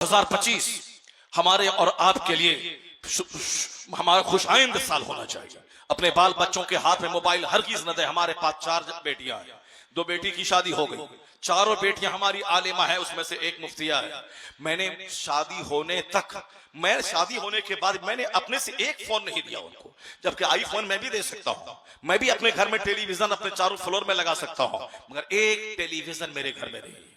2025 हमारे और आपके लिए हमारा खुशाइंद साल होना चाहिए। अपने बाल बच्चों के हाथ में मोबाइल हरगिज न दे। हमारे पास 4 बेटियां हैं, 2 बेटी की शादी हो गई, चारों बेटियां हमारी आलिमा है, उसमें से एक मुफ्तिया है। मैंने शादी होने के बाद मैंने अपने से एक फोन नहीं दिया उनको, जबकि आईफोन मैं भी दे सकता हूं, मैं भी अपने घर में टेलीविजन अपने चारों फ्लोर में लगा सकता हूं, मगर एक टेलीविजन मेरे घर में नहीं है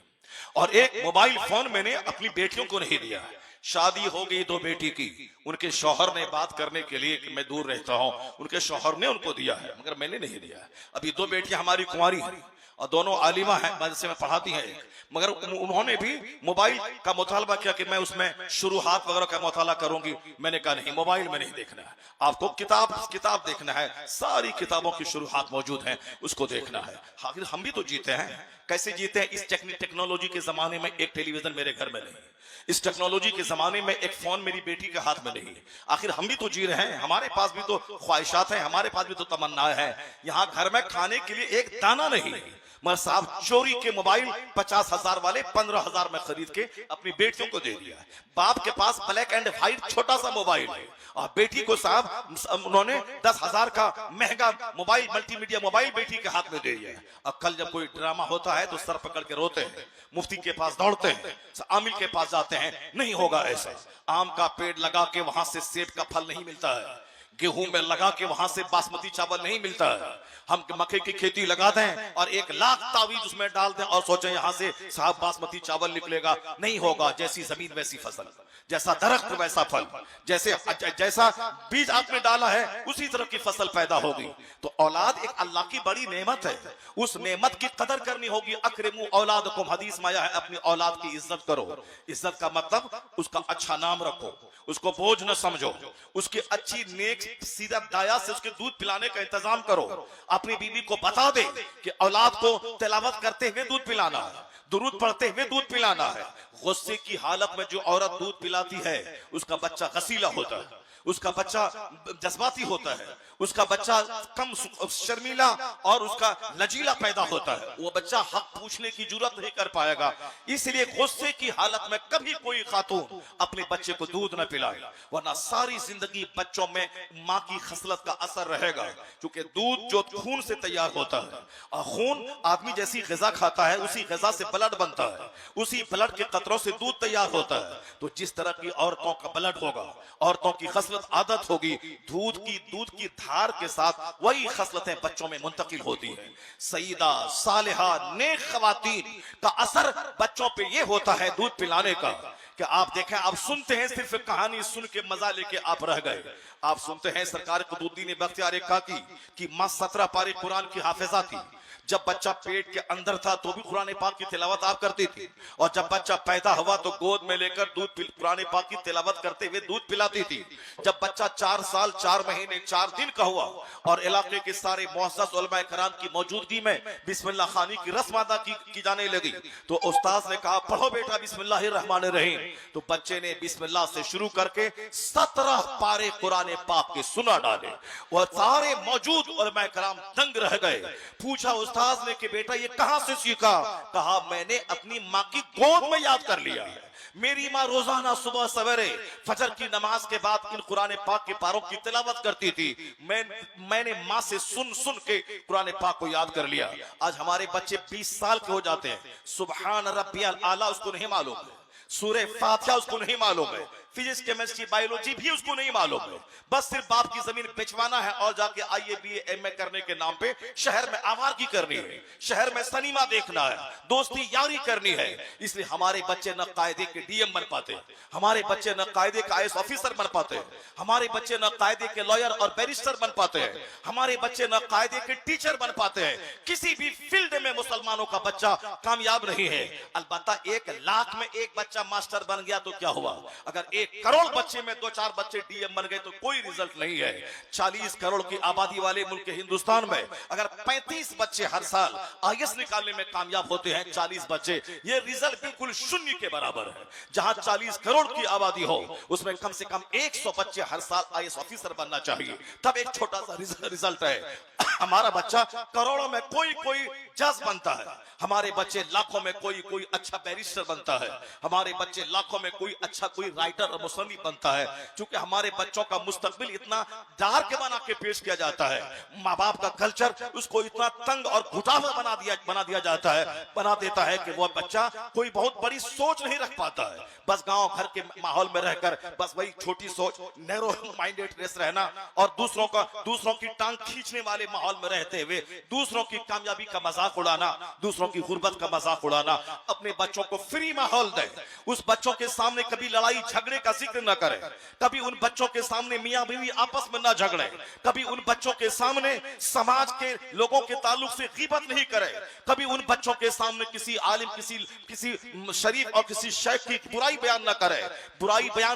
और एक मोबाइल फोन मैंने अपनी बेटियों को नहीं दिया। शादी हो गई 2 बेटी की, उनके शौहर ने बात करने के लिए कि मैं दूर रहता हूं, उनके शौहर ने उनको दिया है, मगर मैंने नहीं दिया। अभी 2 बेटियां हमारी कुंवारी हैं और दोनों आलिमा हैं, मदरसे में पढ़ाती हैं, मगर उन्होंने भी मोबाइल का मुतालबा किया कि मैं उसमें शुरुआत वगैरह का मुताला करूंगी। मैंने कहा नहीं, मोबाइल में नहीं देखना है, आपको किताब देखना है, सारी किताबों की शुरुआत मौजूद है, उसको देखना है। आखिर हम भी तो जीते हैं, कैसे जीते हैं? इस टेक्नोलॉजी के जमाने में एक टेलीविजन मेरे घर में नहीं, इस टेक्नोलॉजी के जमाने में एक फोन मेरी बेटी के हाथ में नहीं। आखिर हम भी तो जी रहे हैं, हमारे पास भी तो ख्वाहिशात हैं, हमारे पास भी तो तमन्नाएं हैं। यहाँ घर में खाने के लिए एक दाना नहीं, मगर साहब चोरी के मोबाइल 50,000 वाले 15,000 में खरीद के अपनी बेटियों को दे दिया। बाप के पास ब्लैक एंड व्हाइट छोटा सा मोबाइल है और बेटी को साहब उन्होंने 10,000 का महंगा मोबाइल, मल्टीमीडिया मोबाइल बेटी के हाथ में दे दिया। और कल जब कोई ड्रामा होता है तो सर पकड़ के रोते हैं, मुफ्ती के पास दौड़ते हैं, आमिर के पास जाते हैं। नहीं होगा ऐसा। आम का पेड़ लगा के वहां से सेब का फल नहीं मिलता है, गेहूं में लगा के वहां से बासमती चावल नहीं मिलता है। हम मक्के की खेती लगा दें और 1 लाख तावीज उसमें डाल दें और सोचें यहां से साहब बासमती चावल निकलेगा, नहीं होगा। जैसी जमीन वैसी फसल, जैसा दरख्त वैसा फल, जैसा बीज आपने डाला है उसी तरह की फसल पैदा होगी। तो औलाद एक अल्लाह की बड़ी नेमत है, उस नेमत की कदर करनी होगी। अकरिमू औलादकुम, हदीस में आया है, अपनी औलाद की इज्जत करो। इज्जत का मतलब उसका अच्छा नाम रखो, उसको बोझ न समझो, उसकी अच्छी नेक सीधा दाया से उसके दूध पिलाने का इंतजाम करो। अपनी बीवी को बता दे कि औलाद को तिलावत करते हुए दूध पिलाना है, दुरूद पढ़ते हुए दूध पिलाना है। गुस्से की हालत में जो औरत दूध पिलाती है उसका बच्चा गसीला होता है, उसका बच्चा जज्बाती होता है, उसका बच्चा कम शर्मीला और उसका लचीला पैदा होता है। वो बच्चा हक पूछने की जुर्रत नहीं कर पाएगा। इसलिए गुस्से की हालत में कभी कोई खातून अपने बच्चे को दूध न पिलाए, वरना सारी जिंदगी बच्चों में माँ की खसलत का असर रहेगा। क्योंकि दूध जो खून से तैयार होता है और खून आदमी जैसी ग़िज़ा खाता है उसी ग़िज़ा से ब्लड बनता है, उसी ब्लड के कतरों से दूध तैयार होता है। तो जिस तरह की औरतों का ब्लड होगा, औरतों की खसलत आदत होगी, दूध की धार के साथ वही खसलतें बच्चों में मुंतकिल होती है। सईदा सालिहा नेक खवातीन का असर बच्चों पे ये होता है दूध पिलाने का कि आप देखें, आप सुनते हैं, सिर्फ कहानी सुन के मजा लेके आप रह गए। आप सुनते हैं सरकार कुतुबुद्दीन बख्तियार काकी की मां 17 पारे कुरान की हाफिजा थी। जब बच्चा पेट के अंदर था तो भी कुरान पाक की तिलावत आप करती थी, और जब बच्चा पैदा हुआ तो गोद में लेकर कुरान पाक की तिलावत करते हुए दूध पिलाती थी। जब बच्चा 4 साल 4 महीने 4 दिन का हुआ और इलाके के सारे मुअज़्ज़ज़ उलमा कराम की मौजूदगी में बिस्मिल्लाह खानी की रस्म अदा की जाने लगी, तो उस्ताद ने कहा पढ़ो बेटा बिस्मिल्लाहिर्रहमानिर्रहीम। तो बच्चे ने बिस्मिल्लाह से शुरू करके 17 पारे कुरान पाक के सुना डाले। वह सारे मौजूद उलमा कराम दंग रह गए। पूछा उस्ताद ने कि बेटा ये कहां से सीखा? कहा मैंने अपनी मां की गोद में याद कर लिया है। मेरी माँ रोजाना सुबह सवेरे फजर की नमाज के बाद इन कुरान पाक के पारों की तिलावत करती थी। मैंने माँ से सुन के कुरान पाक को याद कर लिया। आज हमारे बच्चे 20 साल के हो जाते हैं, सुबहान रब्बियल आला उसको नहीं मालूम है, सूरह फातिहा उसको नहीं मालूम है, फिजिक्स केमिस्ट्री बायोलॉजी भी उसको नहीं मालूम है। बस सिर्फ बाप की जमीन बेचवाना है और जाके IAA BA MA करने के नाम पे शहर में आवारगी करनी है, शहर में सिनेमा देखना है, दोस्ती यारी करनी है। इसलिए हमारे बच्चे न कायदे के DM बन पाते, हमारे बच्चे न कायदे के IAS ऑफिसर बन पाते, हमारे बच्चे न कायदे के लॉयर और बैरिस्टर बन पाते हैं, हमारे बच्चे न कायदे के टीचर बन पाते हैं। किसी भी फील्ड में मुसलमानों का बच्चा कामयाब नहीं है। अलबत्ता 1 लाख में एक बच्चा मास्टर बन गया तो क्या हुआ? अगर 1 करोड़ बच्चे में 2-4 बच्चे डीएम बन गए तो कोई रिजल्ट नहीं है। 40 करोड़ की आबादी वाले मुल्क हिंदुस्तान में अगर 35 बच्चे हर साल आईएएस निकालने में कामयाब होते हैं, 40 बच्चे, ये रिजल्ट बिल्कुल शून्य के बराबर है। जहां 40 करोड़ की आबादी हो उसमें कम से कम 100 बच्चे हर साल आईएएस ऑफिसर बनना चाहिए, तब एक छोटा सा रिजल्ट है। हमारा बच्चा करोड़ों में कोई जज बनता है, हमारे बच्चे लाखों में कोई अच्छा बैरिस्टर बनता है, हमारे बच्चे लाखों में कोई राइटर और मुसन्निफ बनता है। क्योंकि हमारे बच्चों का मुस्तकबिल इतना डार्क बना के पेश किया जाता है, माँ बाप का कल्चर उसको इतना तंग और घुटावा बना दिया जाता है, बना देता है कि वो बच्चा कोई बहुत बड़ी सोच नहीं रख पाता है। बस गांव घर के माहौल में रहकर बस वही छोटी सोच, नैरो माइंडेडनेस रहना और दूसरों की टांग खींचने वाले माहौल में रहते हुए दूसरों की कामयाबी का मजाक उड़ाना, दूसरों की गुर्बत का मजाक उड़ाना। अपने बच्चों को फ्री माहौल दे, उस बच्चों के सामने कभी लड़ाई झगड़े का जिक्र न करे, कभी उन बच्चों के सामने मियां बीवी आपस में न झगड़े, कभी उन बच्चों के सामने समाज के लोगों के ताल्लुक से गीबत नहीं करे, कभी उन बच्चों के सामने किसी आलिम, किसी शरीफ और किसी शेख की बुराई बयान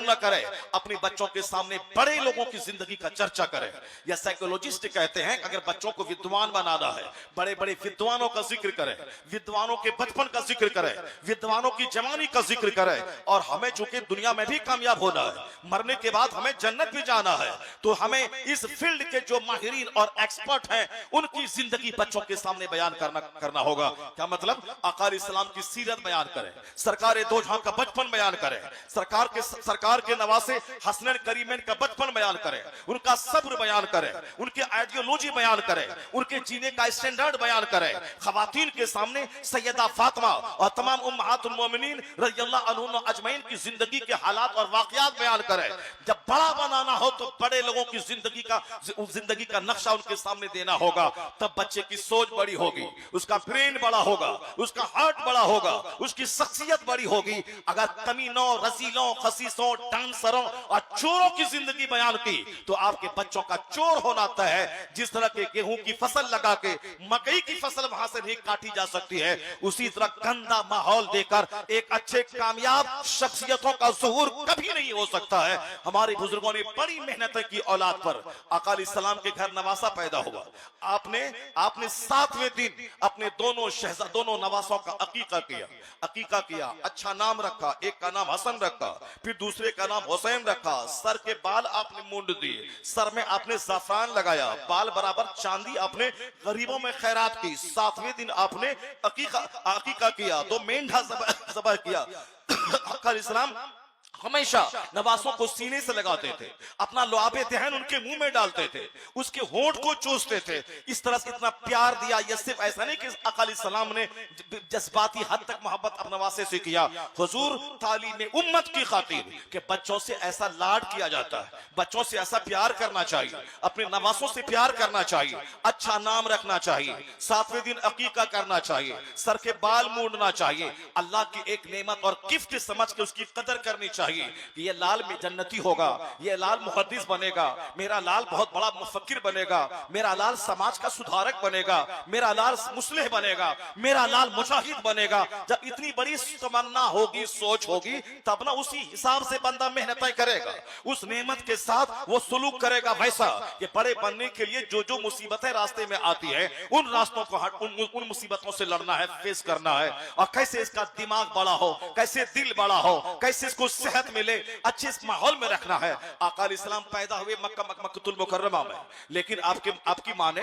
न करे, अपने बच्चों के सामने बड़े लोगों की जिंदगी का चर्चा करे। या साइकोलॉजिस्ट कहते हैं अगर बच्चों को विद्वान बनाना है, बड़े बड़े विद्वानों का जिक्र करे, विद्वानों के बचपन का जिक्र करे, विद्वानों की जवानी का जिक्र करे। और हमें चूंकि दुनिया में भी कामयाब होना है, मरने के बाद हमें जन्नत भी जाना है, तो हमें इस फील्ड के जो माहिरीन और एक्सपर्ट हैं उनकी जिंदगी बच्चों के सामने बयान करना होगा। क्या मतलब? आका अलैहिस्सलाम की सीरत बयान करें, सरकार दो जहां का बचपन बयान करें, सरकार के नवासे हसनैन करीमैन का बचपन बयान करें, उनका सब्र बयान करें, उनके आइडियोलॉजी बयान करें, उनके जीने का स्टैंडर्ड बयान करें। खवातीन के सामने सैयदा फातिमा और तमाम उम्महातुल मोमिनीन रज़ियल्लाहु अन्हुम अजमईन की जिंदगी के हालात और वाकयात बयान करें। जब बड़ा बनाना हो तो बड़े लोगों की जिंदगी का नक्शा उनके सामने देना होगा, तब बच्चे की सोच बड़ी होगी, उसका ब्रेन बड़ा होगा, उसका हार्ट बड़ा होगा, उसकी शख्सियत बड़ी होगी। अगर कमीनों, रसीलों, खसीसों, डांसरों और चोरों की जिंदगी बयान की तो आपके बच्चों का चोर होना तय है। जिस तरह के गेहूं की फसल लगा के मकई की फसल वहां से नहीं काटी जा सकती है, उसी तरह गंदा माहौल देकर एक अच्छे कामयाब शख्सियतों का ज़ुहूर कभी नहीं हो सकता है। हमारे बुजुर्गों ने बड़ी मेहनत की औलाद पर। आका अलैहिस्सलाम के घर नवासा पैदा हुआ, आपने 7वें दिन अपने दोनों नवासों का अकीका किया, अच्छा नाम रखा, एक का नाम हसन रखा, फिर दूसरे का नाम हुसैन रखा। सर के बाल आपने मुंड दिए, सर में आपने ज़फ़रान लगाया, बाल बराबर चांदी आपने गरीबों में खैरात की। 7वें दिन आपने अकीका किया, 2 मेंढा ज़बह किया। आका अलैहिस्सलाम हमेशा नवासों को सीने से लगाते थे, अपना लुआबे दहन उनके मुंह में डालते थे, उसके होंठ को चूसते थे। इस तरह से इतना प्यार दिया। यह सिर्फ ऐसा नहीं कि आका अलैहिस्सलाम ने जज्बाती हद तक मोहब्बत अपने नवासे से किया, हुजूर तालीम उम्मत की खातिर कि बच्चों से ऐसा लाड किया जाता है, बच्चों से ऐसा प्यार करना चाहिए, अपने नवासों से प्यार करना चाहिए, अच्छा नाम रखना चाहिए, 7वें दिन अकीका करना चाहिए, सर के बाल मूंडना चाहिए। अल्लाह की एक नेमत और गिफ्ट समझ के उसकी कदर करनी चाहिए। ये लाल में जन्नती होगा, ये लाल मुहद्दिस बनेगा, मेरा लाल बहुत बड़ा मुफक्किर बनेगा, मेरा लाल समाज का सुधारक बनेगा, मेरा लाल मुस्लिह बनेगा, मेरा लाल मुजाहिद बनेगा। जब इतनी बड़ी तमन्ना होगी, सोच होगी, तब ना उसी हिसाब से बंदा मेहनतें करेगा, उस नेमत के साथ वो सुलूक करेगा। वैसा कि बड़े बनने के लिए जो मुसीबतें रास्ते में आती है, उन रास्तों को उन मुसीबतों से लड़ना है, फेस करना है। और कैसे इसका दिमाग बड़ा हो, कैसे दिल बड़ा हो, कैसे इसको सेहत मिले, अच्छे इस माहौल में रखना है। आका अलैहिस्सलाम पैदा हुए मक्कातुल मुकर्रमा में, लेकिन आपकी मां ने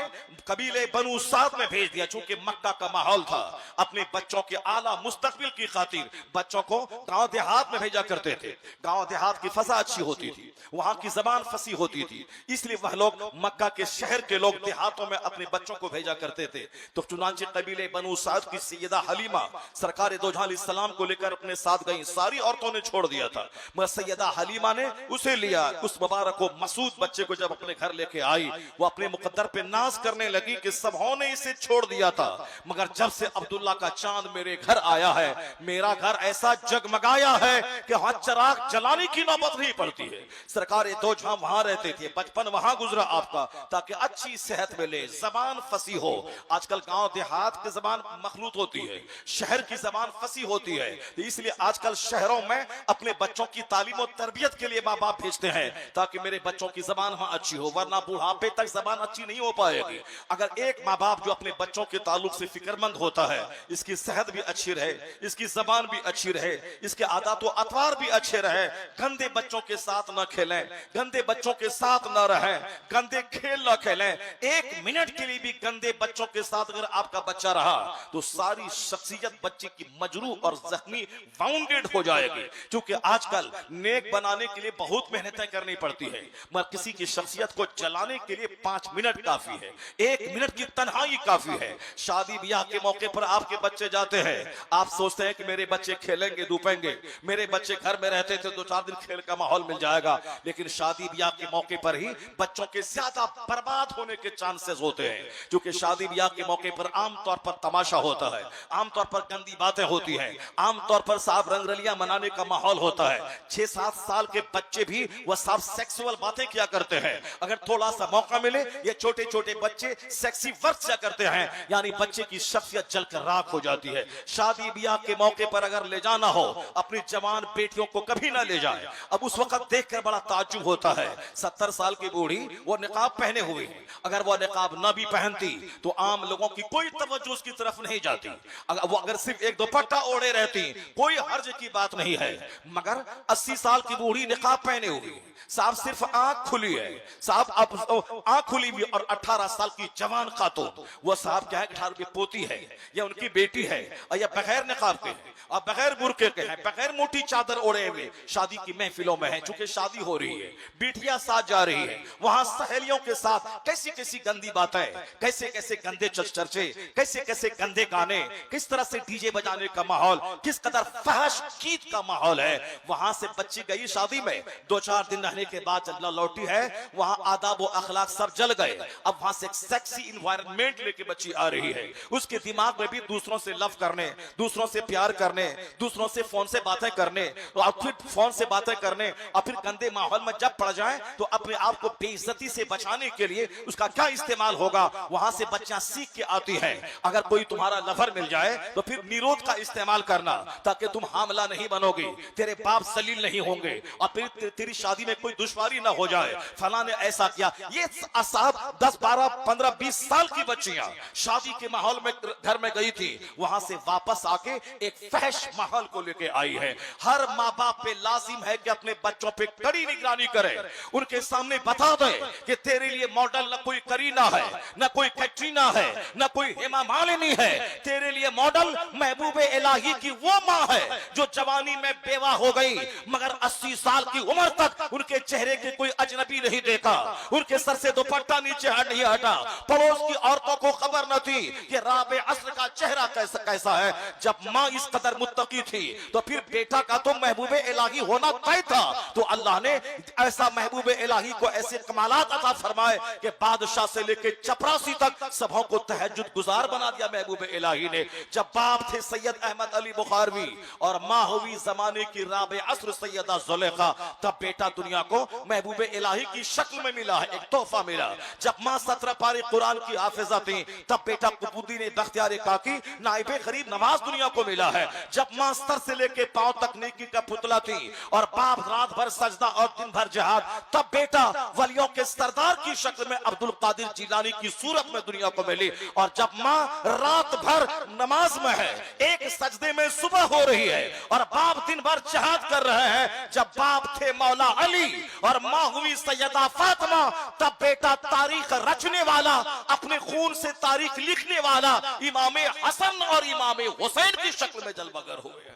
कबीले बनु साद में भेज दिया। चूंकि मक्का का माहौल था, अपने बच्चों के आला मुस्तकबिल की खातिर बच्चों को गांव देहात में भेजा करते थे। गांव देहात की फजा अच्छी होती थी, वहां की जबान फसी होती थी, इसलिए वह लोग मक्का के शहर के लोग देहातों में अपने बच्चों को भेजा करते थे। तो चुनांचे कबीले बनु साद की सैयदा हलीमा सरकार दो जहां अलैहिस्सलाम को लेकर अपने साथ गई। सारी औरतों ने छोड़ दिया था, मगर सैयदा हलीमा ने उसे लिया। उस मुबारक को मसूद बच्चे को जब अपने घर लेके आई, वो अपने मुकद्दर पे नाज करने लगी कि सबों ने इसे छोड़ दिया था, मगर जब से अब्दुल्ला का चांद मेरे घर आया है, मेरा घर ऐसा जगमगाया है कि वहां चिराग जलाने की नौबत नहीं पड़ती है। सरकार दो जहां वहां रहते थे, बचपन वहां गुजरा आपका, ताकि अच्छी सेहत मिले, जबान फसी हो। आजकल गांव देहात की जबान मखलूत होती है, शहर की जबान फसी होती है, तो इसलिए आजकल शहरों में अपने बच्चों की तालीम और तरबियत के लिए माँ बाप भेजते हैं ताकि मेरे बच्चों की जबान वहां अच्छी हो, वरना बुढ़ापे तक जबान अच्छी नहीं हो पाएगी। अगर एक माँ बाप जो अपने बच्चों के ताल्लुक से फिक्रमंद होता है, इसकी सेहत भी अच्छी रहे, इसकी जबान भी अच्छी रहे, इसके आदत व अतवार भी अच्छे रहे, गंदे बच्चों के साथ न खेलें, गंदे बच्चों के साथ न रहें, गंदे खेल न खेलें, एक मिनट के लिए भी गंदे बच्चों के साथ अगर आपका बच्चा रहा तो सारी शख्सियत बच्चे की मजरू और जख्मी वाउंडेड हो जाएगी। क्योंकि आजकल नेक बनाने के लिए बहुत मेहनतें करनी पड़ती है, मगर किसी की शख्सियत को जलाने के लिए 5 मिनट काफी है, 1 मिनट की तन्हाई काफी है। शादी ब्याह के मौके पर आपके बच्चे जाते हैं, आप सोचते हैं कि मेरे बच्चे खेलेंगे धूपेंगे, मेरे बच्चे घर में रहते थे 2-4 दिन खेल का माहौल मिल जाएगा, लेकिन शादी ब्याह के मौके पर ही बच्चों के ज्यादा बर्बाद होने के चांसेस होते हैं। क्योंकि शादी ब्याह के मौके पर आमतौर पर तमाशा होता है, आमतौर पर गंदी बातें होती हैं, आमतौर पर साहब रंगरलियां मनाने का माहौल होता है। 6-7 साल के बच्चे भी वह सब सेक्सुअल बातें किया करते हैं। अगर थोड़ा सा मौका मिले ये छोटे छोटे बच्चे सेक्सी वर्क किया करते हैं, यानी बच्चे की शख्सियत जलकर राख हो जाती है। शादी ब्याह के मौके पर अगर ले जाना हो, अपनी जवान बेटियों को कभी ना ले जाए। अब उस वक्त देखकर बड़ा ताज्जुब होता है, 70 साल की बूढ़ी वो निकाब पहने हुए, अगर वो निकाब ना भी पहनती तो आम लोगों की कोई तवज्जो उसकी तरफ नहीं जाती। अगर सिर्फ एक दुपट्टा ओढ़े रहती कोई हर्ज की बात नहीं है, मगर 80 साल की बूढ़ी निकाब पहने हुई, साहब सिर्फ आंख खुली है, साहब अब आंख खुली भी, और 18 साल की जवान खातून वो साहब क्या है 18 की पोती है या उनकी बेटी है, और या बगैर निकाब के हैं और बगैर बुर्के के हैं, बगैर मोटी चादर ओढ़े हुए शादी की महफिलों में है। चूंकि शादी हो रही है, बेटियां साथ जा रही है, वहां सहेलियों के साथ कैसी कैसी गंदी बातें, कैसे कैसे गंदे चर्चे, कैसे कैसे गंदे गाने, किस तरह से डीजे बजाने का माहौल, किस कदर फहश गीत का माहौल है। वहां से बच्ची गई शादी में, 2-4 दिन रहने के बाद जब लौटी है, वहां आदाब व अखलाक सब जल गए। अब वहां से एक सेक्सी इन्वायरमेंट लेके बच्ची आ रही है, उसके दिमाग में भी दूसरों से लव करने, दूसरों से प्यार करने, दूसरों से फोन से बातें करने, और फिर फोन से बातें करने, और फिर गंदे माहौल में जब पड़ जाए तो अपने आप को बेइज्जती से बचाने के लिए उसका क्या इस्तेमाल होगा, वहां से बच्चियां सीख के आती हैं। अगर कोई तुम्हारा लवर मिल जाए तो फिर निरोध का इस्तेमाल करना, ताकि तुम हामला नहीं बनोगे, तेरे बाप जलील नहीं होंगे, और फिर तेरी शादी में कोई दुश्वारी ना हो जाए। फला ने ऐसा किया। ये साहब 10, 12, 15, 20 साल की बच्चियां शादी के माहौल में घर में गई थी, वहां से वापस आके एक फहश माहौल को लेके आई है। हर माँ बाप पे लाजिम है कि अपने बच्चों पे कड़ी निगरानी करे, उनके सामने बता दे कि तेरे लिए मॉडल न कोई करीना है, न कोई कैटरीना है, न कोई हेमा मालिनी है, तेरे लिए मॉडल महबूबे इलाही की वो माँ है जो जवानी में बेवा हो गई, मगर 80 साल की उम्र तक उनके चेहरे के कोई अजनबी नहीं देखा, उनके सर से दुपट्टा नीचे नहीं हटा, पड़ोस की औरतों को खबर न थी कि राबे अस्र का चेहरा कैसा है। जब माँ इस कदर मुत्तकी थी तो फिर बेटा का तो महबूबे इलाही होना तय था। तो अल्लाह ने ऐसा महबूबे इलाही को ऐसे कमालात अता फरमाए कि बादशाह से लेके चपरासी तक सबों को तहज्जुद गुजार बना दिया महबूबे इलाही ने। जब बाप थे सैयद अहमद अली बुखारवी और माँ हुई जमाने की राबे अस्र सैयदा जुलेखा, तब बेटा दुनिया को महबूबे इलाही की शक्ल में मिला है, एक तोहफा मिला। जब माँ 17 पारे कुरान की हाफिजा थी, तब बेटा कुतुबुद्दीन बख्तियार काकी नाइबे गरीब नवाज दुनिया को मिला है। जब माँ सर से लेके पांव तक नेकी का पुतला थी और बाप रात भर सजदा और दिन भर जिहाद, तब बेटा वलियों के सरदार की शक्ल में अब्दुल कादिर जिलानी की सूरत में दुनिया को मिली। और जब माँ रात भर नमाज में है, एक सजदे में सुबह हो रही है और बाप दिन भर जिहाद कर रहे हैं, जब बाप थे मौला अली और माँ हुई सैयदा फातिमा, तब बेटा तारीख रचने वाला, अपने खून से तारीख लिखने वाला इमाम हसन और इमाम हुसैन की शक्ल में जलवागर हुए।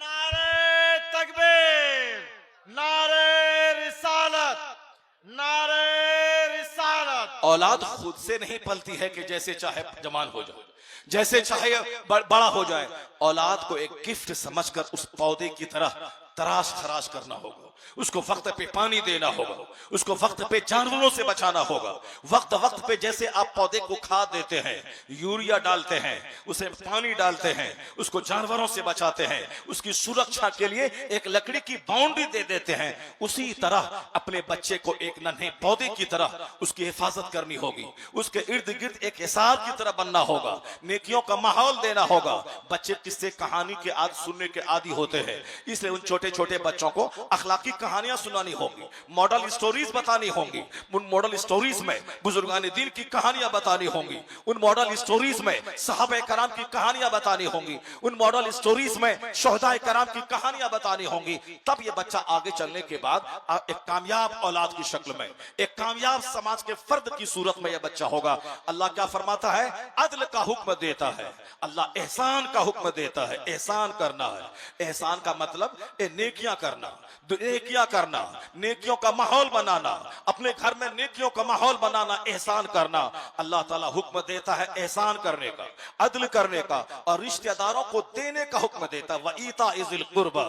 नारे तकबीर, नारे रिसालत, नारे रिसालत। औलाद खुद से नहीं पलती है कि जैसे चाहे जवान हो जाए, जैसे चाहे बड़ा हो जाए। औलाद को एक गिफ्ट समझकर उस पौधे की तरह तराश खराश करना होगा, उसको वक्त पे पानी देना होगा, उसको वक्त पे जानवरों से बचाना होगा। वक्त वक्त पे जैसे आप पौधे को खाद देते हैं, यूरिया डालते हैं, उसे पानी डालते हैं, उसको जानवरों से बचाते हैं, उसकी सुरक्षा के लिए एक लकड़ी की बाउंड्री दे देते हैं, उसी तरह अपने बच्चे को एक नन्हे पौधे की तरह उसकी हिफाजत करनी होगी। उसके इर्द गिर्द एक हिसार की तरह बनना होगा, नेकियों का माहौल देना होगा। बच्चे किससे कहानी के आदि सुनने के आदि होते हैं, इसलिए उन छोटे छोटे बच्चों को अखलाकी कहानियां सुनानी होगी, मॉडल स्टोरीज बतानी होंगी। उन मॉडल स्टोरीज में बुजुर्गान दीन की कहानियां बतानी होंगी, उन मॉडल स्टोरीज में सहाबा कराम की कहानियां बतानी होंगी, उन मॉडल स्टोरीज में शोहदाए कराम की कहानियां बतानी होंगी। तब ये बच्चा आगे चलने के बाद एक कामयाब औलाद की शक्ल में, एक कामयाब समाज के फर्द की सूरत में यह बच्चा होगा। अल्लाह क्या फरमाता है? अदल का हुक्म देता है, अल्लाह एहसान का हुक्म देता है। एहसान करना है, एहसान का मतलब नेकियां करना, नेकियां करना, नेकियों का माहौल बनाना, अपने घर में नेकियों का माहौल बनाना, एहसान करना। अल्लाह ताला हुक्म देता है एहसान करने का, अदल करने का, और रिश्तेदारों को देने का हुक्म देता है। वईता इज़िल कुर्बा,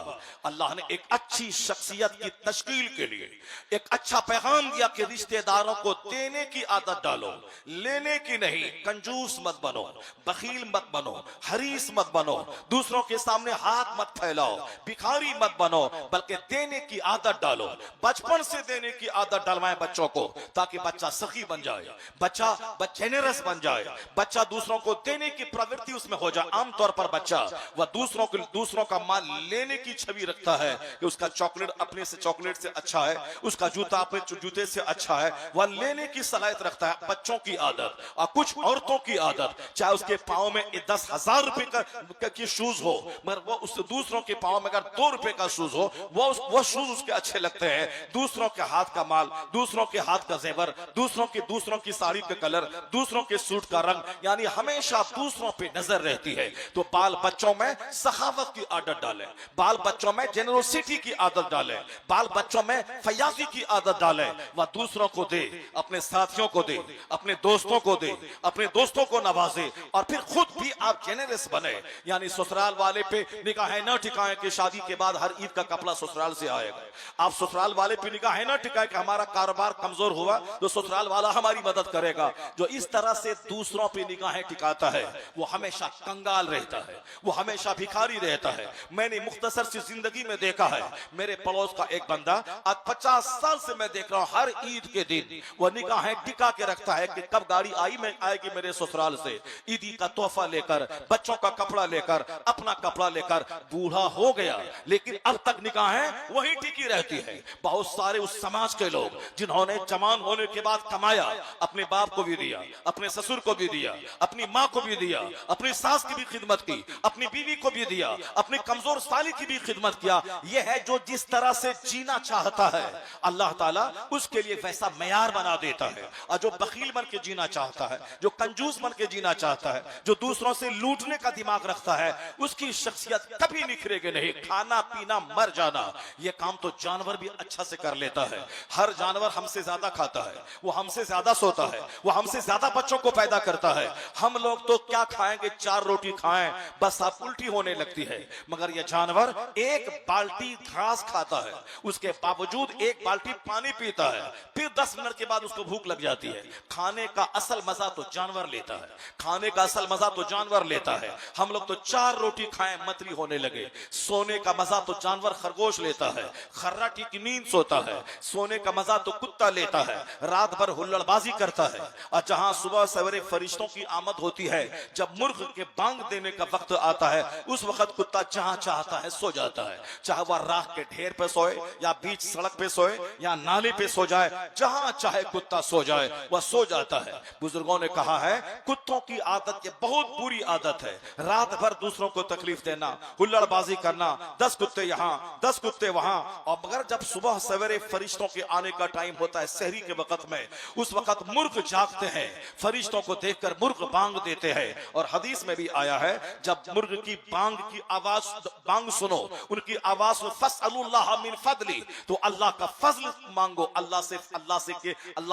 अल्लाह ने एक अच्छी शख्सियत की तश्कील के लिए एक अच्छा पैगाम दिया कि रिश्तेदारों को देने की आदत डालो, लेने की नहीं। कंजूस मत बनो, बखील मत बनो, हरीस मत बनो, दूसरों के सामने हाथ मत फैलाओ, भिखारी मत बनो, बल्कि देने की आदत डालो। बचपन से देने की आदत डलवाएं बच्चों को, ताकि बच्चा सखी बन जाए, बच्चा जेनरस बन जाए, बच्चा दूसरों को देने की प्रवृत्ति उसमें हो जाए। आमतौर पर बच्चा वह दूसरों का माल लेने की छवि रखता है कि उसका चॉकलेट अपने से चॉकलेट से अच्छा है, उसका जूता अपने जूते से अच्छा है, वह लेने की सलाहियत रखता है। बच्चों की आदत और कुछ औरतों की आदत, चाहे उसके पाँव में 10,000 रुपए की शूज हो, मगर वो उस दूसरों के पाँव में अगर 2 रुपए का शूज हो, वो शूज उसके अच्छे लगते हैं। दूसरों के हाथ का माल, दूसरों के हाथ का जेवर, दूसरों की साड़ी का कलर, दूसरों के सूट का रंग, यानी हमेशा दूसरों पे नजर रहती है। तो बाल बच्चों में सखावत की आदत डालें, बाल बच्चों में जेनरोसिटी की आदत डालें, बाल बच्चों में फयाजी की आदत डालें। वह दूसरों को दे, अपने साथियों को दे, अपने दोस्तों को दे, अपने दोस्तों को नवाजे, और फिर खुद भी आप जेनरस बने। यानी ससुराल वाले पे निगाहें न टिकाएं कि शादी के बाद हर ईद का कपड़ा ससुराल से आएगा। आप ससुराल वाले पे निगाहें न टिकाएं कि हमारा कारोबार कमजोर हुआ तो ससुराल वाला हमारी मदद करेगा। जो इस तरह से दूसरों पे निगाहें टिकाता है वो हमेशा कंगाल रहता है, वो हमेशा भिखारी रहता है। मैंने मुख्तसर सी जिंदगी में देखा है, मेरे पड़ोस का एक बंदा आज 50 साल से मैं देख रहा हूं, हर ईद के दिन वो निगाहें टिका के रखता है कि कब गाड़ी आएगी मेरे ससुराल से, ईदी का तोहफा लेकर, बच्चों का कपड़ा लेकर, अपना कपड़ा लेकर। बूढ़ा हो गया लेकिन अब तक निगाहें वहीं टिकी रहती है। बहुत सारे उस समाज के लोग जिन्होंने जवान होने के बाद कमाया, अपने बाप को भी दिया, अपने ससुर को भी दिया, अपनी माँ को भी दिया, अपनी सास की भी खिदमत की, अपनी बीवी को भी दिया, अपनी कमजोर साली की भी खिदमत किया। यह है जो जिस तरह से जीना चाहता है अल्लाह ताला उसके लिए वैसा मयार बना देता है। और जो बखील बन के जीना चाहता है, जो कंजूस बन के जीना चाहता है, जो दूसरों से लूटने का दिमाग रखता है, उसकी शख्सियत कभी निखरेगी नहीं। खाना पीना मर जाना यह काम तो जानवर भी अच्छा से कर लेता है। हर जानवर हमसे ज्यादा खाता है, वो हमसे ज्यादा सोता है, वो हमसे ज्यादा बच्चों को पैदा करता है। हम लोग तो क्या खाएंगे, 4 रोटी खाएं बस आप उल्टी होने लगती है, मगर यह जानवर 1 बाल्टी घास खाता है, उसके बावजूद 1 बाल्टी पानी पीता है, फिर 10 मिनट के बाद उसको भूख लग जाती है। खाने का असल मजा तो जानवर लेता है, खाने का असल मजा तो जानवर लेता है। हम लोग तो 4 रोटी खाएं मतरी होने लगे। सोने का मजा तो जानवर खरगोश लेता है, खर्राटी की नींद सोता है। सोने का मजा तो कुत्ता लेता है, रात भर हुल्लड़बाजी करता है। और जहां सुबह सवेरे फरिश्तों की आमद होती है, जब मुर्ग के बांग देने का वक्त आता है, उस वक्त कुत्ता जहां चाहता है सो जाता है। चाहे वह राख के ढेर पे सोए, या बीच सड़क पे सोए, या नाले पे सो जाए, जहां चाहे कुत्ता सो जाए वह सो जाता है। बुजुर्गों ने कहा है कुत्तों की आदत ये बहुत बुरी आदत है, रात भर दूसरों को तकलीफ देना, हुल्लड़बाजी करना, 10 कुत्ते यहाँ 10 कुत्ते वहां। और मगर जब सुबह सवेरे फरिश्तों के आने का टाइम होता है सहरी के वक्त में, उस वक्त मुर्ग जागते हैं, फरिश्तों को देखकर मुर्ग बांग देते हैं। और हदीस में भी आया है जब मुर्ग की बांग सुनो, उनकी आवाज में फसअलुल्लाह मिन फदली, तो अल्लाह का फजल मांगो, अल्लाह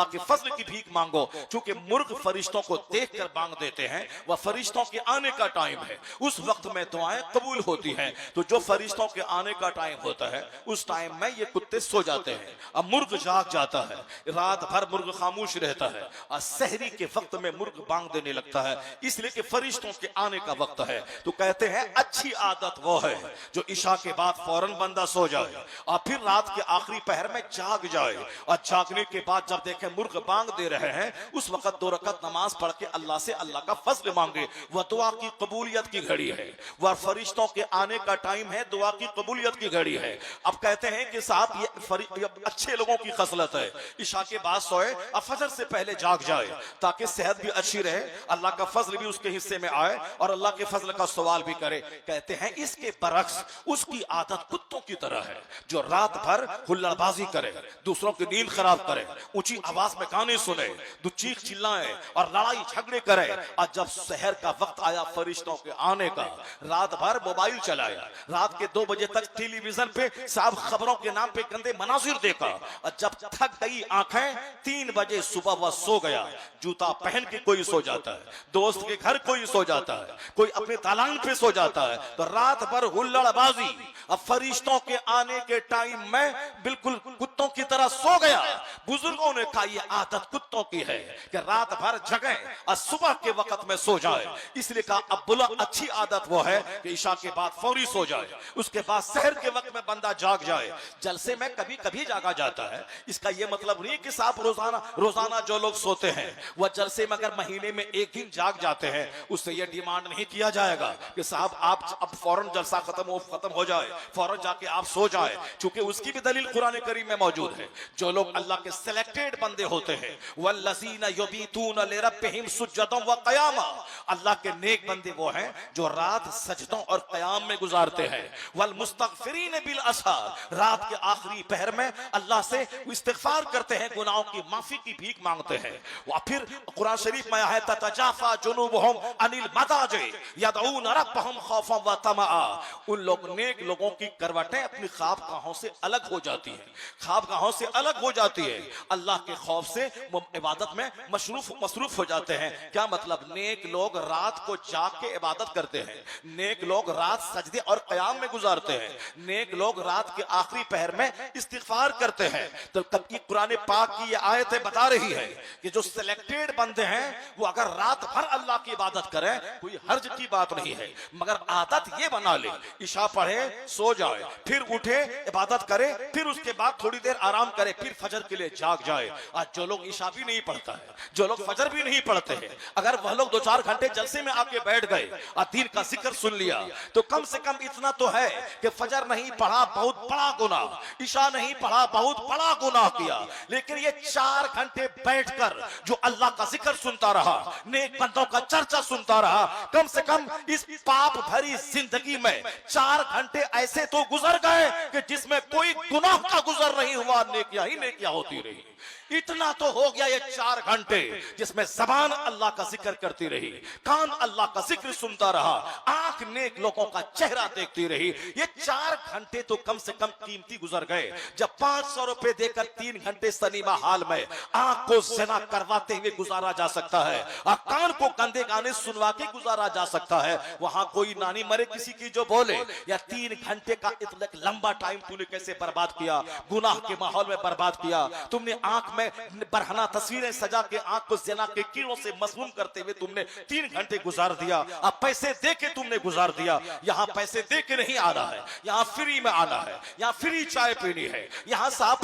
के फजल की भीख मांगो। क्योंकि मुर्ग फरिश्तों को देखकर बांग देते हैं, वह फरिश्तों के आने का टाइम है। उस वक्त में दुआएं कबूल होती हैं। तो जो फरिश्तों के आने का टाइम होता है उस टाइम में ये कुत्ते सो जाते हैं। अब मुर्ग जाग जाता है, रात भर मुर्ग खामोश रहता है और सहरी के वक्त में मुर्ग बांग देने लगता है, इसलिए कि फरिश्तों के आने का वक्त है। तो कहते हैं अच्छी आदत वो है जो इशा के बाद फौरन बंदा सो जाए और फिर रात के आखिरी पहर में जाग जाए, और जागने के बाद जब देखे मुर्ग बांग दे रहे हैं उस वक्त 2 रकात नमाज पढ़ के अल्लाह से अल्लाह का फजल मांगे। वह दुआ की कबूलियत की घड़ी है, वह फरिश्तों के आने का टाइम है, दुआ की कबूलियत की घड़ी है। अब कहते हैं कि साहब ये अच्छे लोगों की खसलत है, इशा के बाद सोए और फजर से पहले जाग जाए ताकि सेहत भी अच्छी रहे, अल्लाह का फजल भी उसके हिस्से में आए और अल्लाह के फजल का सवाल भी करे। कहते हैं इसके बरक्स उसकी आदत कुत्तों की तरह है जो रात भर हुल्लड़बाजी करे, दूसरों की नींद खराब करे, ऊंची आवाज में गाने सुने, चीख चिल्लाए और लड़ाई झगड़े करे। और जब शहर का वक्त आया फरिश्तों के आने का, रात भर मोबाइल चलाया, रात के 2 बजे तक टेलीविजन पे साहब खबरों के नाम पे गंदे मनाजिर देखा, और जब थक गई आंखें 3 बजे सुबह वह सो गया। जूता पहन के कोई सो जाता है, दोस्त के घर कोई सो जाता है, कोई अपने दालान पे सो जाता है, तो रात भर हुल्लड़बाजी। अब फरिश्तों के आने के टाइम में बिल्कुल कुत्तों की तरह सो गया। बुजुर्गों ने कहा यह आदत कुत्तों की है कि रात भर जगे और सुबह के वक्त में सो जाए, इसलिए कहा अब बुला अच्छी आदत वो है कि इशा के बाद फौरी सो जाए, उसके बाद सहर के वक्त में बंदा जाग जाए। जलसे में कभी कभी जागा जाता है, इसका यह मतलब नहीं कि साहब रोजाना जो लोग सोते हैं वह जलसे में अगर महीने में 1 दिन जाग जाते हैं उससे यह डिमांड नहीं किया जाएगा कि साहब आप अब फौरन जलसा खत्म हो जाए, फौरन जाके आप सो जाए, क्योंकि उसकी भी दलील कुरान करीम में मौजूद है। जो लोग अल्लाह के सिलेक्टेड बंदे होते हैं वल्लज़ीना युबीतूना लिरब्बिहिम सुज्जदन व क़यामा, अल्लाह के नेक बंदे वो हैं जो रात सजदों और क़याम में गुजारते हैं। वल मुस्तगफिरीन बिल असहार, रात के आखिरी पहर में अल्लाह से इस्तिगफार करते हैं, गुनाहों की माफी की भीख मांगते हैं। और फिर कुरान शरीफ में है ततजाफा जुनूबुहुम अनिल मदाजी यदऊन रब्बहुम खौफन व तमआ, उन लोग नेक लोगों की करवटें अपनी ख्वाबगाहों से अलग हो जाती हैं, ख्वाबगाहों से अलग हो जाती है, अल्लाह के खौफ से वो इबादत में मसरूफ हो जाते हैं। क्या मतलब? नेक लोग रात को जाग के इबादत करते हैं, नेक लोग रात सजदे और क़याम में गुजारते हैं, नेक लोग रात के आखिरी पहर में इस्तिगफार करते हैं। तो तब की कुरान पाक की ये आयतें बता रही है कि जो सिलेक्टेड बंदे हैं वो अगर रात भर अल्लाह की इबादत करें कोई हर्ज की बात नहीं है, मगर आदत ये बना ले इशा पढ़े सो जाए, फिर उठे इबादत करे, फिर उसके बाद थोड़ी देर आराम करे, फिर फजर के लिए जाग जाए। आज जो लोग इशा भी नहीं पढ़ता है, जो लोग फजर भी नहीं पढ़ते हैं, अगर वह लोग 2-4 घंटे जलसे में आके बैठ गए और दीन का जिक्र सुन लिया तो कम से कम इतना तो है कि फजर नहीं पढ़ा बहुत बड़ा गुनाह, इशा नहीं पढ़ा बहुत बड़ा गुनाह किया। लेकिन ये 4 घंटे बैठकर जो अल्लाह का जिक्र सुनता रहा, नेक बंदों का चर्चा सुनता रहा, कम से कम इस पाप भरी जिंदगी में 4 घंटे ऐसे तो गुजर गए कि जिसमें कोई गुनाह का गुजर नहीं हुआ, नेकियां ही नेकियां होती रही। इतना तो हो गया ये 4 घंटे जिसमें जबान अल्लाह का जिक्र करती रही, कान अल्लाह का जिक्र सुनता रहा, आंख नेक लोगों का चेहरा देखती रही। ये 4 घंटे तो कम से कम कीमती गुजर गए। जब 500 रुपए देकर 3 घंटे सनीमा हाल में आंख को ज़िना करवाते हुए गुजारा जा सकता है और कान को गंदे गाने सुनवा के गुजारा जा सकता है, वहां कोई नानी मरे किसी की जो बोले, या 3 घंटे का इतना लंबा टाइम तूने कैसे बर्बाद किया, गुनाह के माहौल में बर्बाद किया। तुमने आंख में बरहना तस्वीरें सजा के आंख को ज़िना के कीड़ों से मसमूम करते हुए तुमने 3 घंटे गुजार दिया। अब पैसे दे के तुमने गुजार दिया। यहाँ पैसे दे के नहीं आना है, यहाँ फ्री में आना है, यहाँ फ्री चाय पीनी है, यहाँ साहब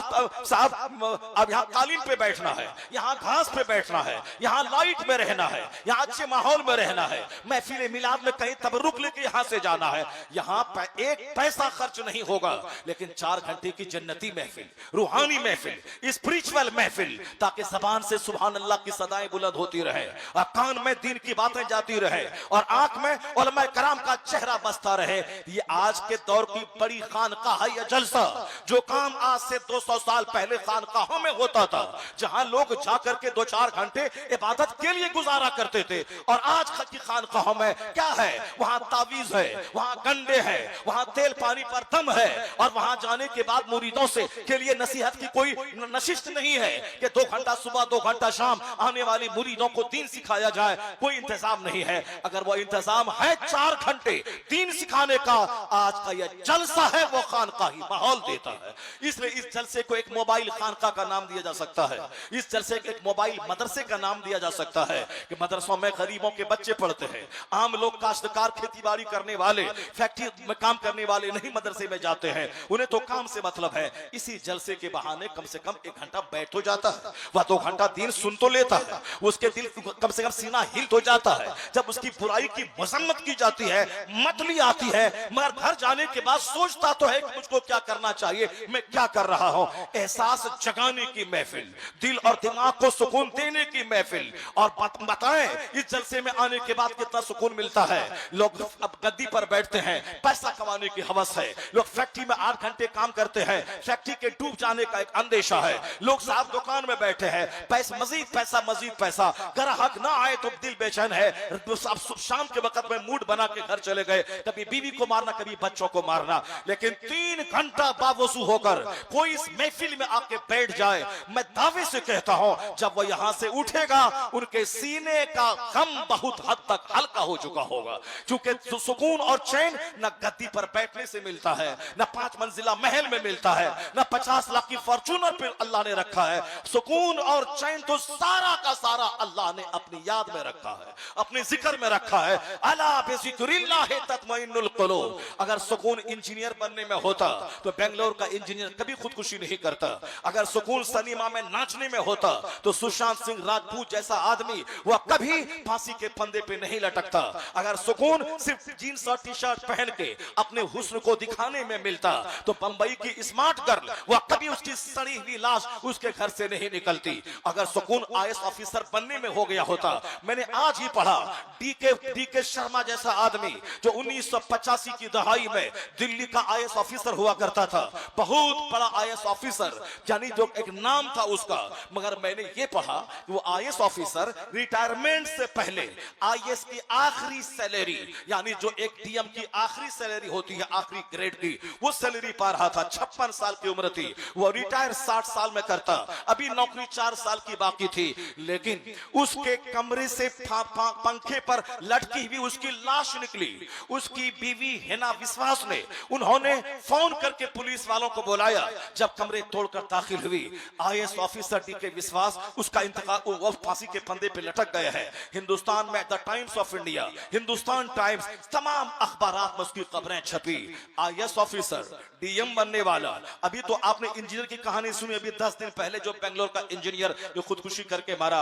अब यहाँ कालीन पे बैठना है, यहाँ घास पे बैठना है, यहाँ लाइट में रहना है, यहाँ अच्छे माहौल में रहना है, महफिल मिलाद में कहीं तबरुक लेके यहाँ से जाना है। यहाँ एक पैसा खर्च नहीं होगा, लेकिन 4 घंटे की जन्नती महफिल, रूहानी महफिल, स्पिरिचुअल महफिल, ताकि जबान से सुभान अल्लाह की सदाएं बुलंद होती रहे और कान में दीन की बातें जाती रहे और आंख में उलमा कराम का चेहरा बसता रहे। ये आज के दौर की बड़ी खानकाह है, यह जलसा जो काम आज से 200 साल पहले खानकाहों में होता था, जहां लोग जाकर के 2-4 घंटे इबादत के लिए गुजारा करते थे, और आज की खानकाहों में क्या है? वहां तावीज है, वहां गंडे हैं, वहां तेल पानी पर दम है, और वहां जाने के बाद मुरीदों से के उसके लिए नसीहत की कोई नशिस्त नहीं है कि 2 घंटा सुबह 2 घंटा शाम आने वाली मुरीदों को दीन सिखाया जाए, कोई इंतजाम नहीं है। अगर वो इंतजाम है 4 घंटे दीन सिखाने का, आज का ये जलसा है वो खानकाही माहौल देता है। इसलिए इस जलसे को एक मोबाइल खानका का नाम दिया जा सकता है, इस जलसे को एक मोबाइल मदरसे का नाम दिया जा सकता है कि मदरसों में गरीबों के बच्चे पढ़ते हैं, आम लोग काश्तकार खेती बाड़ी करने वाले फैक्ट्री में काम करने वाले नहीं मदरसे में जाते हैं, उन्हें तो काम से मतलब है। इसी जलसे के बहाने कम से कम 1 घंटा बैठ तो जाता है, वह 2 घंटा दीन सुन तो लेता है, उसके दिल कम से कम सीना हिल तो जाता है। जब उसकी बुराई की मजम्मत की जाती है, मतली आती है, मगर घर जाने के बाद सोचता तो है कि मुझको क्या करना चाहिए, मैं क्या कर रहा हूं। एहसास जगाने की महफिल, दिल और दिमाग को सुकून देने की महफिल। और बताएं इस जलसे में आने के बाद कितना सुकून मिलता है। लोग अब गद्दी पर बैठते हैं, पैसा कमाने की हवस है, लोग फैक्ट्री में 8 घंटे काम करते हैं, फैक्ट्री के डूब जाने का एक अंदेशा है, लोग साहब दुकान में बैठे हैं, मजीद पैसा, ग्राहक ना आए तो दिल बेचैन है। अब शाम के वक्त में मूड बना के घर चले गए, कभी बीवी को मारना, कभी बच्चों को मारना। लेकिन 3 घंटा बावजू होकर कोई इस महफिल में आके बैठ जाए, मैं दावे से कहता हूं जब वो यहां से उठेगा उनके सीने का गम बहुत हद तक हल्का हो चुका होगा। क्योंकि सुकून और चैन न गद्दी पर बैठने से मिलता है, न 5 मंजिला महल में मिलता है, न 50 लाख की फॉर्च्यूनर पे अल्लाह ने रखा है। सुकून और चैन तो सारा का सारा अल्लाह ने अपनी याद में रखा है, अपने जिक्र में रखा है। अला बिज़िक्रिल्लाहि तत्मइन्नुल कुलूब। अगर सुकून इंजीनियर बनने में होता तो बेंगलोर का इंजीनियर कभी खुदकुशी नहीं करता। अगर सुकून सिनेमा में नाचने में होता तो सुशांत सिंह राजपूत जैसा आदमी वह कभी फांसी के फंदे पे नहीं लटकता। अगर सुकून सिर्फ जीन्स और टी-शर्ट पहन के अपने हुस्न को दिखाने में मिलता तो बंबई की स्मार्ट गर्ल वह कभी उसकी सड़ी हुई लाश उसके घर से नहीं निकलती। अगर सुकून आईएएस ऑफिसर बनने में हो गया होता, मैंने आज ही पढ़ा डीके शर्मा जैसा आदमी जो 1985 की दहाई में दिल्ली का आईएएस ऑफिसर हुआ करता था, बहुत बड़ा आईएएस ऑफिसर, यानी जो एक नाम था उसका। मगर मैंने ये पढ़ा कि वो आईएएस ऑफिसर रिटायरमेंट से पहले आईएएस की आखिरी सैलरी, यानी जो एक डीएम की आखिरी सैलरी होती है आखिरी ग्रेड की, वो सैलरी पा रहा था। 56 साल की उम्र थी, वो रिटायर 60 साल में करता, अभी नौकरी 4 साल की बाकी थी। लेकिन उसके कमरे से पंखे पर लटकी हुई उसकी लाश निकली। उसकी बीवी हिना विश्वास ने, उन्होंने फोन करके पुलिस वालों को बुलाया। जब कमरे तोड़कर दाखिल हुई, आईएएस ऑफिसर डीके विश्वास उसका इंतकाल, वो फांसी के फंदे पे लटक गए हैं। हिंदुस्तान में the times of India, Hindustan times, तमाम अखबारात में उसकी खबरें छपी। आईएएस ऑफिसर डीएम बनने वाला। अभी तो आपने इंजीनियर की कहानी सुनी, अभी 10 दिन पहले जो बेंगलोर का इंजीनियर जो खुदकुशी करके मारा।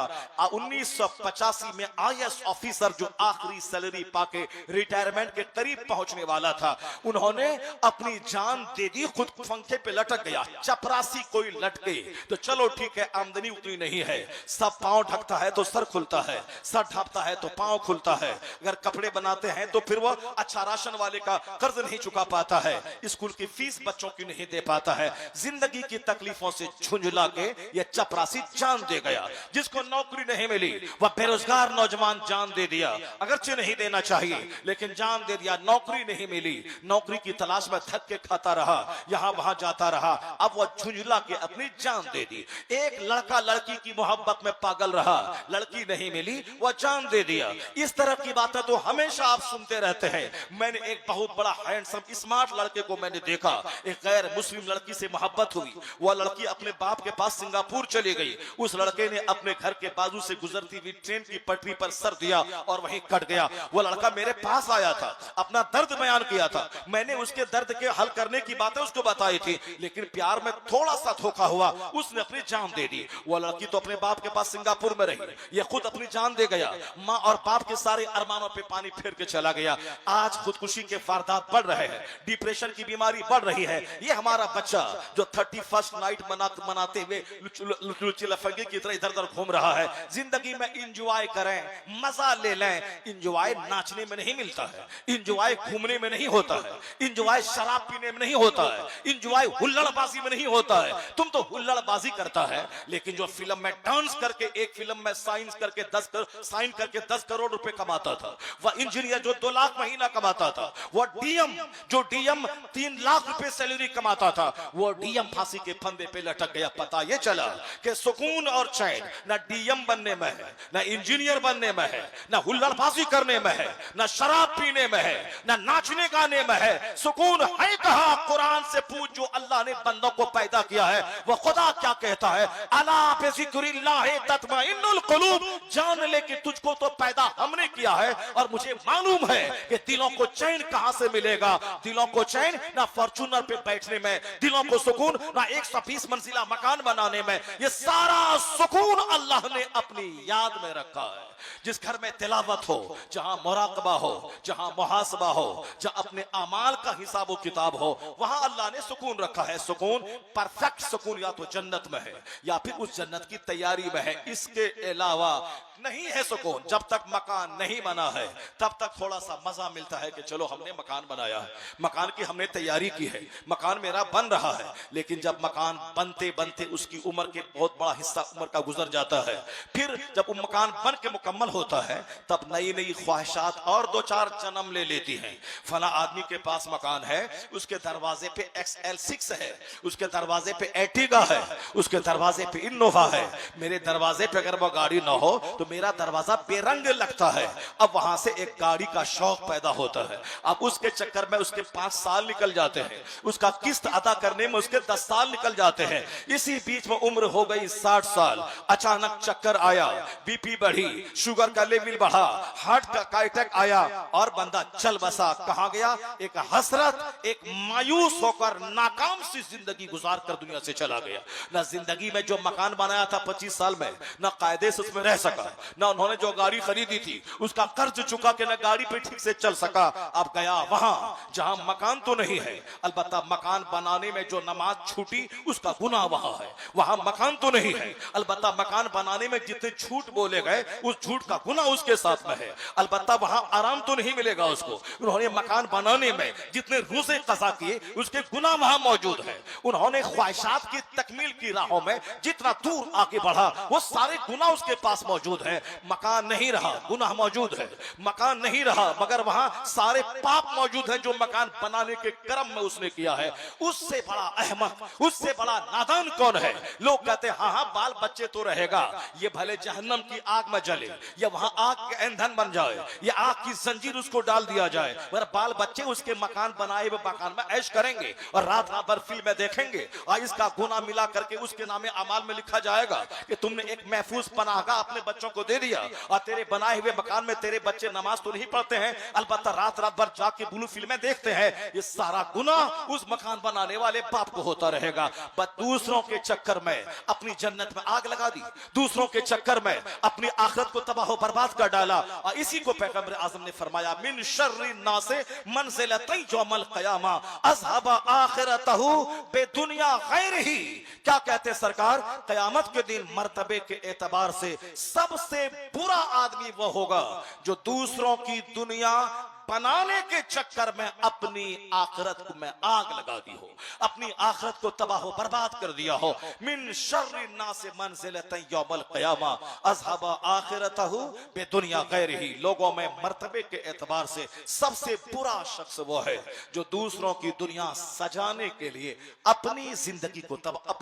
1985 में आईएएस ऑफिसर जो आखिरी सैलरी पाके रिटायरमेंट के करीब पहुंचने वाला था, उन्होंने अपनी जान दे दी, खुद पंखे पे लटक गया। चपरासी कोई लटके तो चलो ठीक है, आमदनी उतनी नहीं है, सब पांव ढकता है तो सर खुलता है, सर ढकता है तो पांव खुलता है। अगर कपड़े बनाते हैं तो फिर वो अच्छा राशन वाले का कर्ज नहीं चुका पाता है, स्कूल की फीस बच्चों की नहीं दे पाता है। जिंदगी की तकलीफों से झुंझला के ये चपरासी जान दे गया। जिसको नौकरी नहीं मिली वह बेरोजगार नौजवान जान दे दिया, अगरचे नहीं देना चाहिए लेकिन जान दे दिया। नौकरी नहीं मिली, नौकरी की तलाश में थक के खाता रहा, यहां वहां जाता रहा, अब वह झुंझला के अपनी जान दे दी। एक लड़का लड़की की मोहब्बत में पागल रहा, लड़की नहीं मिली, वह जान दे दिया। इस तरह की बातें तो हमेशा आप सुनते रहते हैं। मैंने एक बहुत बड़ा हैंडसम स्मार्ट लड़के को मैंने देखा, एक गैर मुस्लिम लड़की से मोहब्बत हुई, वह लड़की अपने बाप के पास सिंगापुर चली गई। उस लड़के ने अपने घर के बाजू से गुजरती हुई ट्रेन की पटरी पर सर दिया और वहीं कट गया। वो लड़का मेरे पास आया था, अपना दर्द बयान किया था, मैंने उसके दर्द के हल करने की बातें उसको बताई थी, लेकिन प्यार में थोड़ा सा धोखा हुआ, उसने अपनी जान दे दी। वो लड़की तो अपने बाप के पास सिंगापुर में रही, ये खुद अपनी जान दे गया। माँ और बाप के सारे अरमानों पे पानी फेर के चला गया। आज खुदकुशी के वारदात बढ़ रहे हैं, डिप्रेशन की बीमारी बढ़ रही है। ये हमारा बच्चा जो 31st नाइट मनाते हुए लुच्ची लफंगे की तरह इधर उधर घूम रहा है। जिंदगी में इंजॉय करें, मजा ले लें। इंजॉय नाचने में नहीं मिलता है, इंजॉय घूमने में नहीं होता है, इंजॉय शराब पीने में नहीं होता है, इंजॉय हुल्लड़बाजी में नहीं होता है। तुम तो हुल्लड़बाजी करता है, लेकिन जो फिल्म में डांस करके, एक फिल्म में साइन करके 10 करोड़ रुपए कमाता था, वह इंजीनियर जो 2 लाख महीना कमाता था, वह डीएम जो 3 लाख रुपए सैलरी कमाता था, वो डीएम फांसी के फंदे पे लटक गया। पता ये चला कि सुकून और चैन न डीएम बनने में है, न इंजीनियर बनने में है, न हुल्लड़बाजी करने में है, न शराब पीने में है, न नाचने गाने में है। सुकून है कहा? कुरान से पूछ जो अल्लाह ने बंदों को पैदा किया है वो खुदा क्या कहता है? अला बिज़िक्रिल्लाहि तत्मइन्नुल कुलूब। जान ले कि तुझको तो पैदा हमने किया है और मुझे मालूम है कि दिलों को चैन कहां से मिलेगा। दिलों को चैन ना फॉर्च्यूनर पे बैठने में, दिलों को सुकून ना 120 मंजिला मकान बनाने में। ये सारा सुकून अल्लाह ने अपनी याद में रखा है। जिस घर में तिलावत हो, जहां मुराकबा हो, जहां मुहासबा हो, जहां अपने अमाल का हिसाब व किताब हो, वहां अल्लाह ने सुकून रखा है। सुकून, परफेक्ट सुकून या तो जन्नत में है या फिर उस जन्नत की तैयारी में है। इसके अलावा नहीं है सुकून। जब तक मकान नहीं बना है तब तक थोड़ा सा मजा मिलता है कि चलो हमने मकान बनाया है, मकान की हमने तैयारी की है, मकान मेरा बन रहा है। लेकिन जब मकान बनते बनते उसकी उम्र के बहुत बड़ा हिस्सा उम्र का गुजर जाता है, फिर जब वो मकान बन के मुकम्मल होता है तब नई नई ख्वाहिशात और 2-4 जन्म ले लेती हैं। फला आदमी के पास मकान है, उसके दरवाजे पे XL6 है, उसके दरवाजे पे एर्टिगा है, उसके दरवाजे पे इनोवा है। मेरे दरवाजे पे अगर वो गाड़ी ना हो तो मेरा दरवाजा बेरंग लगता है। अब वहां से एक गाड़ी का शौक पैदा होता है। अब उसके चक्कर में उसके 5 साल निकल जाते हैं, उसका किस्त अदा करने में उसके 10 साल निकल जाते हैं। इसी बीच में उम्र हो गई 60 साल। अचानक चक्कर आया, बीपी बढ़ी, शुगर का लेवल बढ़ा, हार्ट का अटैक आया और बंदा चल बसा। कहां गया? एक हसरत, एक मायूस होकर नाकाम सी जिंदगी गुजार कर दुनिया से चला गया। ना जिंदगी में जो मकान बनाया था 25 साल में, ना कायदे से उसमें रह सका, ना उन्होंने जो गाड़ी खरीदी थी उसका कर्ज चुका के ना गाड़ी पे ठीक से चल सका। अब गया वहां जहां मकान तो नहीं है, अलबत्ता मकान बनाने में जो नमाज छूटी उसका गुनाह वहां है। वहां मकान तो नहीं है, अलबत्ता मकान बनाने में जितने झूठ बोले गए उस झूठ का गुनाह उसके साथ में है। अलबत्ता वहां आराम तो नहीं मिलेगा उसको। उन्होंने मकान बनाने में जितने रोजे कज़ा किए उसके गुनाह वहां मौजूद है। उन्होंने ख्वाहिशात की तकमील की राहों में जितना दूर आगे बढ़ा वो सारे गुनाह उसके पास मौजूद है। मकान नहीं रहा, गुनाह मौजूद है। मकान नहीं रहा मगर वहां सारे पाप मौजूद हैं जो मकान बनाने के क्रम में उसने किया है। उससे बड़ा अहमक, उससे बड़ा नादान कौन है? लोग कहते हैं हाँ हाँ बाल बच्चे तो रहेगा, ये भले जहन्नम की आग में जले या वहां आग के ईंधन बन जाए या आग की जंजीर उसको डाल दिया जाए, मगर बाल बच्चे उसके मकान बनाए हुए मकान में ऐश करेंगे और रात रात भर फिल्में देखेंगे और इसका गुनाह मिला करके उसके नामे अमाल में लिखा जाएगा कि तुमने एक महफूज पनाहगाह अपने बच्चों को दे दिया और तेरे बनाए हुए मकान में तेरे बच्चे नमाज तो नहीं पढ़ते हैं, अलबत्ता रात रात भर जाके ब्लू फिल्में देखते हैं। ये सारा गुनाह उस मकान बनाने वाले बाप को होता रहेगा। बस दूसरों के चक्कर में अपनी जन्नत में आग लगा दी, दूसरों के चक्कर में अपनी आखिरत को तबाह बर्बाद कर डाला। और इसी को पैगंबर आज़म ने फरमाया मिन शर्रि नासे मंज़िलतै यौमल क़यामा अज़हबा आखिरतहु बेदुनिया गैरिही। क्या कहते सरकार? कयामत के दिन मर्तबे के एतबार से सबसे बुरा आदमी वो होगा जो दूसरों की दुनिया बनाने के चक्कर में अपनी आखिरत को में आग लगा दी हो, अपनी आखिरत को तबाह बर्बाद कर दिया हो। मिन शर्रि नासे मंज़िलतै यौमल क़यामा अज़हबा आखिरतहु बेदुनिया गैरिही। लोगों में मर्तबे के एतबार से सबसे बुरा शख्स वो है जो दूसरों की दुनिया सजाने के लिए अपनी जिंदगी को तबाह,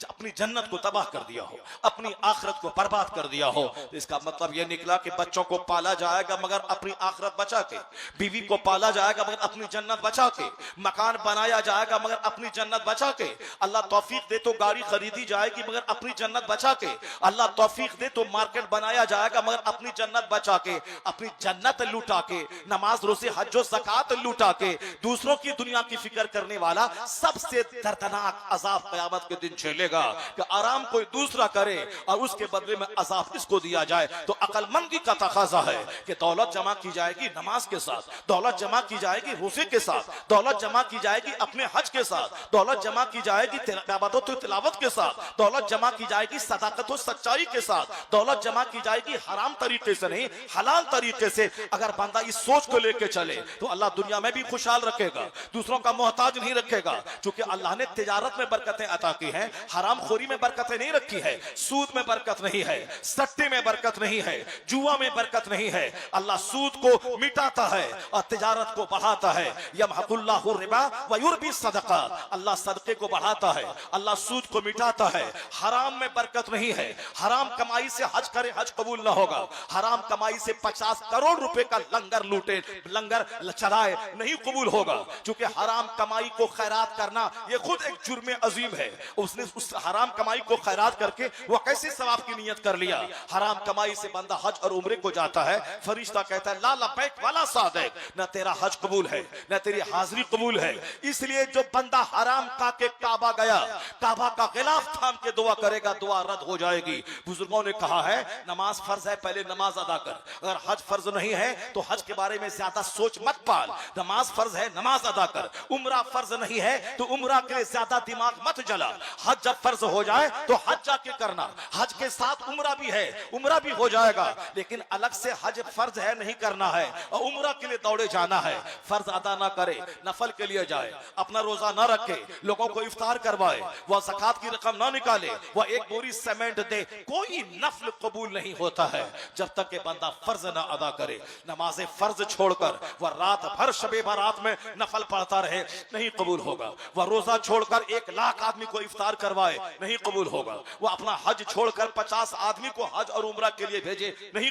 अपनी जन्नत को तबाह कर दिया हो, अपनी आखिरत को बर्बाद कर दिया हो। इसका मतलब यह निकला कि बच्चों को पाला जाएगा मगर अपनी आखिरत बचा के, बीवी को पाला जाएगा मगर अपनी जन्नत बचा के, मकान बनाया जाएगा मगर अपनी जन्नत बचा के, अल्लाह तौफीक दे तो गाड़ी खरीदी जाएगी मगर अपनी जन्नत बचा के, अल्लाह तौफीक दे तो मार्केट बनाया जाएगा मगर अपनी जन्नत बचा के, अपनी जन्नत लूटा के, नमाज रोजे हज और ज़कात लूटा के दूसरों की दुनिया की फिक्र करने वाला सबसे दर्दनाक अजाब क़यामत के दिन झेलेगा कि आराम कोई दूसरा करे और उसके बदले में अजाब इसको दिया जाए। तो अक्लमंदी का तकाजा है कि दौलत जमा की जाएगी नमाज के साथ, दौलत जमा की जाएगी रोजे के साथ, दौलत जमा की जाएगी अपने हज के साथ, दौलत जमा की जाएगी इबादत और तिलावत के साथ, दौलत जमा की जाएगी सदाकत और सच्चाई के साथ, दौलत जमा की जाएगी हराम तरीके से नहीं हलाल तरीके से। अगर बंदा इस सोच को लेके चले तो अल्लाह दुनिया में भी खुशहाल रखेगा, दूसरों का मोहताज नहीं रखेगा। क्योंकि अल्लाह ने तिजारत में बरकतें अता की हैं, हराम खोरी में बरकतें नहीं रखी है, सूद में बरकत नहीं है, सट्टे में बरकत नहीं है, जुआ में बरकत नहीं है। अल्लाह सूद को मिटाता है, और तिजारत को बढ़ाता है। यमहकुल्लाहु रिबा व युरबी सदका, अल्लाह सदके को बढ़ाता है, अल्लाह सूद को मिटाता है। हराम में बरकत नहीं है। हराम कमाई से हज करे, हज कबूल ना होगा। हराम कमाई से 50 करोड़ रुपए का लंगर लूटे, लंगर चलाए, नहीं कबूल होगा। क्योंकि हराम कमाई को खैरात करना ये खुद एक जुर्म अजीम है। उसने उस हराम कमाई को खैरात करके वो कैसे सवाब की नियत कर लिया। हराम कमाई से बंदा हज और उम्रे को जाता है, फरिश्ता कहता है ला लबैक वाला सादिक, न तेरा हज कबूल है न तेरी हाजिरी कबूल है। इसलिए जो बंदा हराम खा के काबा गया, काबा का गिलाफ थाम के दुआ करेगा, दुआ रद्द हो जाएगी। बुजुर्गों ने कहा है नमाज फर्ज है, पहले नमाज अदा कर। अगर हज फर्ज नहीं है तो हज के बारे में ज्यादा सोच मत पाल। नमाज फर्ज है, नमाज अदा कर। उम्रा फर्ज नहीं है तो उम्रा के लिए ज्यादा दिमाग मत जला। हज जब फर्ज हो जाए तो हज जाके करना, हज के साथ उम्रा भी है, उम्रा भी हो जाएगा। लेकिन अलग से हज फर्ज है नहीं करना है और उम्रा के लिए दौड़े जाना है। फर्ज अदा ना करे, नफल के लिए जाए, अपना रोजा ना रखे, लोगों को इफ्तार करवाए, वह ज़कात की रकम ना निकाले, वह एक बोरी सीमेंट दे, कोई नफल कबूल नहीं होता है जब तक के बंदा फर्ज ना अदा करे। नमाज फर्ज छोड़कर वह रात भर शबे बारात में नफल पढ़ता रहे, नहीं कबूल होगा। वह रोजा छोड़कर 1 लाख आदमी को इफ्तार करवाए, नहीं कबूल होगा। वह अपना हज छोड़कर 50 आदमी को हज और उम्रा के लिए भेजे, नहीं